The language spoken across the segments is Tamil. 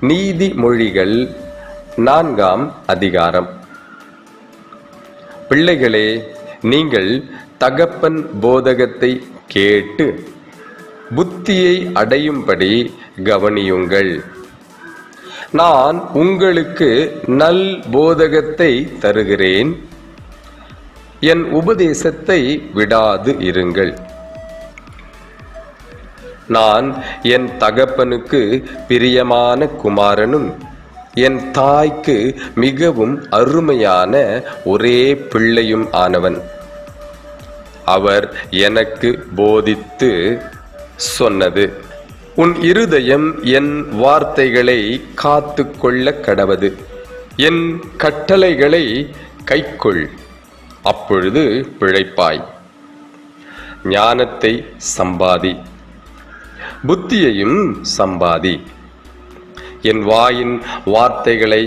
நீதிமொழிகள் 4ஆம் அதிகாரம். பிள்ளைகளே, நீங்கள் தகப்பன் போதகத்தை கேட்டு புத்தியை அடையும்படி கவனியுங்கள். நான் உங்களுக்கு நல் போதகத்தை தருகிறேன், என் உபதேசத்தை விடாது இருங்கள். நான் என் தகப்பனுக்கு பிரியமான குமாரனும் என் தாய்க்கு மிகவும் அருமையான ஒரே பிள்ளையும் ஆனவன். அவர் எனக்கு போதித்து சொன்னது, உன் இருதயம் என் வார்த்தைகளை காத்து கொள்ள கடவது, என் கட்டளைகளை கைக்கொள், அப்பொழுது பிழைப்பாய். ஞானத்தை சம்பாதி, புத்தியையும் சம்பாதி. என் வாயின் வார்த்தைகளை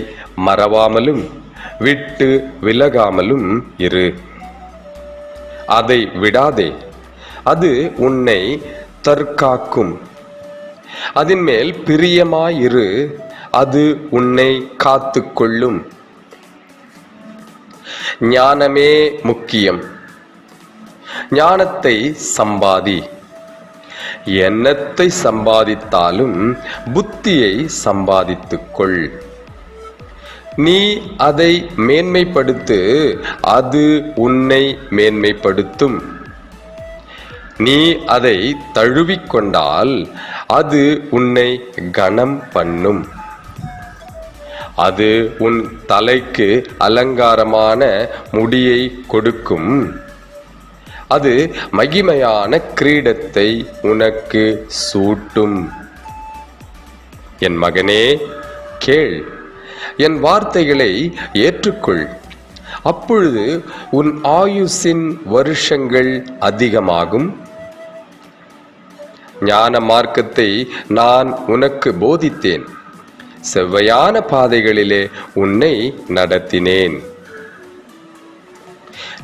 மறவாமலும் விட்டு விலகாமலும் இரு. அதை விடாதே, அது உன்னை தற்காக்கும். அதன் மேல் பிரியமாயிரு, அது உன்னை காத்து கொள்ளும். ஞானமே முக்கியம். ஞானத்தை சம்பாதி. என்னத்தை சம்பாதித்தாலும் புத்தியை சம்பாதித்துக்கொள். நீ அதை மேன்மைப்படுத்து, அது உன்னை மேன்மைப்படுத்தும். நீ அதை தழுவிக்கொண்டால் அது உன்னை கனம் பண்ணும். அது உன் தலைக்கு அலங்காரமான முடியை கொடுக்கும். அது மகிமையான கிரீடத்தை உனக்கு சூட்டும். என் மகனே, கேள், என் வார்த்தைகளை ஏற்றுக்கொள். அப்பொழுது உன் ஆயுசின் வருஷங்கள் அதிகமாகும். ஞான மார்க்கத்தை நான் உனக்கு போதித்தேன், செவ்வையான பாதைகளிலே உன்னை நடத்தினேன்.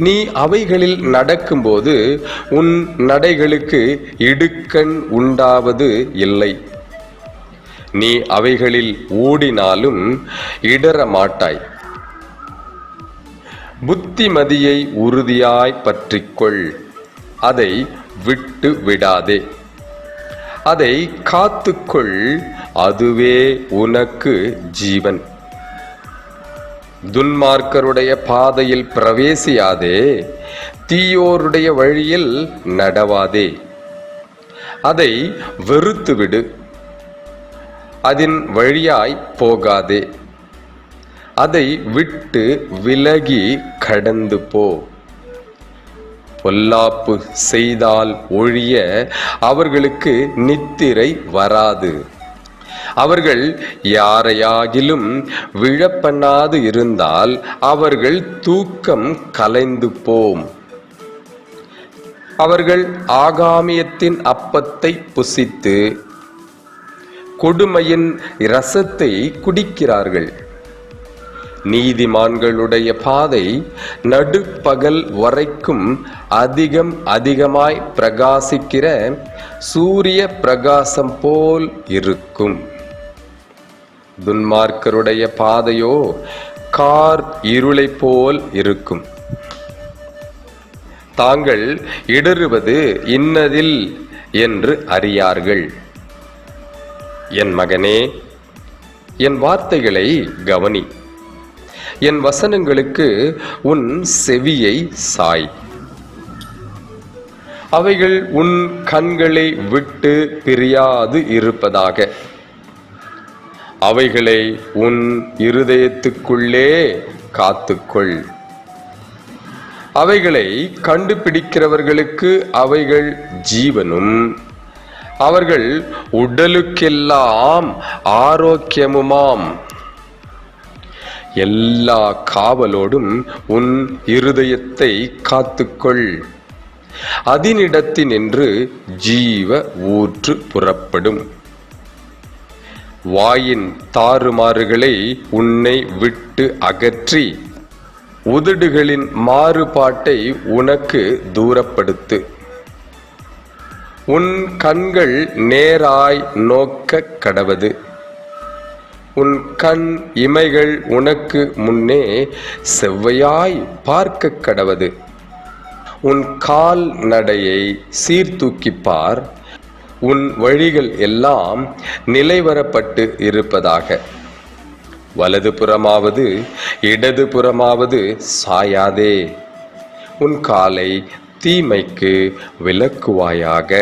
நீ அவைகளில் நடக்கும்போது உன் நடைகளுக்கு இடுக்கண் உண்டாவது இல்லை. நீ அவைகளில் ஓடினாலும் இடற மாட்டாய். புத்திமதியை உறுதியாய் பற்றிக்கொள், அதை விட்டு விடாதே. அதை காத்துக்கொள், அதுவே உனக்கு ஜீவன். துன்மார்க்கருடைய பாதையில் பிரவேசியாதே, தீயோருடைய வழியில் நடவாதே. அதை வெறுத்துவிடு, அதன் வழியாய் போகாதே. அதை விட்டு விலகி கடந்து போ. பொல்லாப்பு செய்தால் ஒழிய அவர்களுக்கு நித்திரை வராது. அவர்கள் யாரையாகிலும் விழப்பண்ணாது இருந்தால் அவர்கள் தூக்கம் கலைந்து போம். அவர்கள் ஆகாமியத்தின் அப்பத்தை புசித்து கொடுமையின் இரசத்தை குடிக்கிறார்கள். நீதிமான்களுடைய பாதை நடுப்பகல் வரைக்கும் அதிகமாய் பிரகாசிக்கிற சூரிய பிரகாசம் போல் இருக்கும். துன்மார்க்கருடைய பாதையோ கார் இருளை போல் இருக்கும். தாங்கள் இடறுவது இன்னதில் என்று அறியார்கள். என் மகனே, என் வார்த்தைகளை கவனி. என் வசனங்களுக்கு உன் செவியை சாய். அவைகள் உன் கண்களை விட்டு பிரியாது இருப்பதாக. அவைகளை உன் இருதயத்துக்குள்ளே காத்துக்கொள். அவைகளை கண்டுபிடிக்கிறவர்களுக்கு அவைகள் ஜீவனும் அவர்கள் உடலுக்கெல்லாம் ஆரோக்கியமுமாம். எல்லா காவலோடும் உன் இருதயத்தை காத்துக்கொள், அதனிடத்தினின்று ஜீவ ஊற்று புறப்படும். வாயின் தாறுமாறுகளை உன்னை விட்டு அகற்றி உதடுகளின் மாறுபாட்டை உனக்கு தூரப்படுத்து. உன் கண்கள் நேராய் நோக்க கடவது, உன் கண் இமைகள் உனக்கு முன்னே செவ்வையாய் பார்க்க கடவது. உன் கால் நடையை சீர்தூக்கிப்பார். உன் வழிகள் எல்லாம் நிலைவரப்பட்டு இருப்பதாக. வலது புறமாவது இடது புறமாவது சாயாதே. உன் காலை தீமைக்கு விலக்குவாயாக.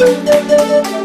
Thank you.